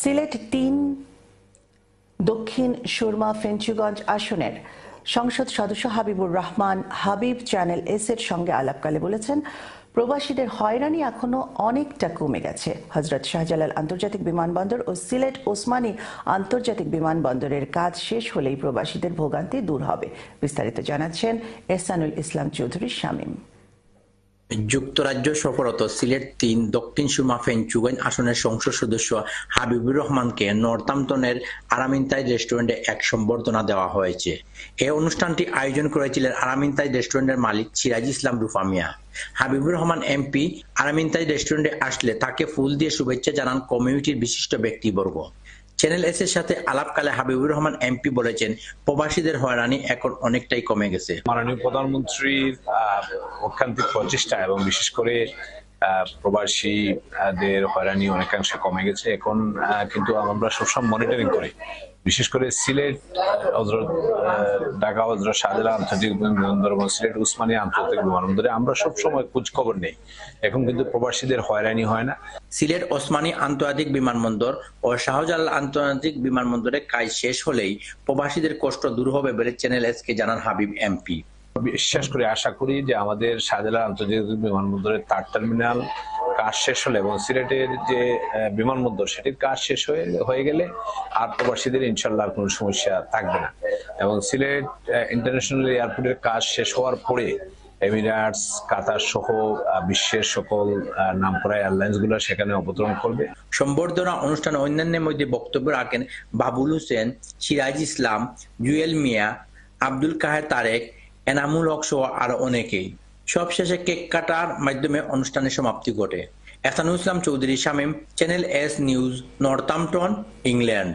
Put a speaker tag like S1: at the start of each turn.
S1: সিলেট ৩ দক্ষিণ সুরমা ফেঞ্চুগঞ্জ আসনের সংসদ সদস্য হাবিবুর রহমান হাবিব চ্যানেল এস-এর সঙ্গে আলাপকালে বলেছেন, প্রবাসীদের হয়রানি এখনো অনেকটা কমে গেছে। হযরত শাহজালাল আন্তর্জাতিক বিমানবন্দর ও সিলেট ওসমানী আন্তর্জাতিক বিমানবন্দরের কাজ শেষ হলেই প্রবাসীদের ভোগান্তি দূর হবে। বিস্তারিত জানাচ্ছেন এহসানুল ইসলাম চৌধুরী শামীম।
S2: যুক্তরাজ্য সফররত সিলেট ৩ দক্ষিণ সুরমা ফেঞ্চুগঞ্জ আসনের সংসদ সদস্য হাবিবুর রহমানকে নর্থাম্পটনের আরামিনতাই রেস্টুরেন্টে এক সম্বর্ধনা দেওয়া হয়েছে। এই অনুষ্ঠানটি আয়োজন করেছিলেন আরামিনতাই রেস্টুরেন্টের মালিক সিরাজ ইসলাম রুফা মিয়া। হাবিবুর রহমান এমপি আরামিনতাই রেস্টুরেন্টে আসলে তাকে ফুল দিয়ে শুভেচ্ছা জানান কমিউনিটির বিশিষ্ট ব্যক্তিবর্গ। চ্যানেল এস এর সাথে আলাপকালে হাবিবুর রহমান এমপি বলেছেন, প্রবাসীদের হয়রানি এখন অনেকটাই কমে গেছে।
S3: মাননীয় প্রধানমন্ত্রীর অক্ষান্তিক প্রচেষ্টা এবং বিশেষ করে প্রবাসীদের হয়রানি অনেকাংশে কমে গেছে। এখন কিন্তু আমরা সবসময় মনিটরিং করি, বিশেষ করে সিলেট ঢাকা হযরত শাহজালাল আন্তর্জাতিক বিমানবন্দর এবং সিলেট ওসমানী আন্তর্জাতিক বিমানবন্দরে আমরা সবসময় খোঁজ খবর নেই। এখন কিন্তু প্রবাসীদের হয়রানি হয় না।
S2: সিলেট ওসমানী আন্তর্জাতিক বিমানবন্দর ও শাহজালাল আন্তর্জাতিক বিমানবন্দরে কাজ শেষ হলেই প্রবাসীদের কষ্ট দূর হবে বলে চ্যানেল এস কে জানান হাবিব এমপি।
S3: বিশ্বাস করে আশা করি যে আমাদের শাহজালাল আন্তর্জাতিক বিমানবন্দরের 3rd টার্মিনাল কাজ শেষ হলে এবং সিলেটের যে বিমানবন্দর সেটির কাজ শেষ হয়ে গেলে আর প্রবাসীদের ইনশাল্লাহ আর কোনো সমস্যা থাকবে না। এবং সিলেট ইন্টারন্যাশনাল এয়ারপোর্টের কাজ শেষ হওয়ার পরে এমিরেটস, কাতার সহ বিশ্বের সকল নামকরা এয়ারলাইন্স গুলো সেখানে অবতরণ করবে।
S2: সম্বর্ধনা অনুষ্ঠানে অন্যান্যের মধ্যে বক্তব্য রাখেন বাবুল হোসেন, সিরাজ ইসলাম, জুয়েল মিয়া, আব্দুল কাহের তারেক, এনামুল হক সহ আরো অনেকেই। সবশেষে কেক কাটার মাধ্যমে অনুষ্ঠানের সমাপ্তি ঘটে। Ehsanul Islam Chowdhury Shamim, channel S news, Northampton, England.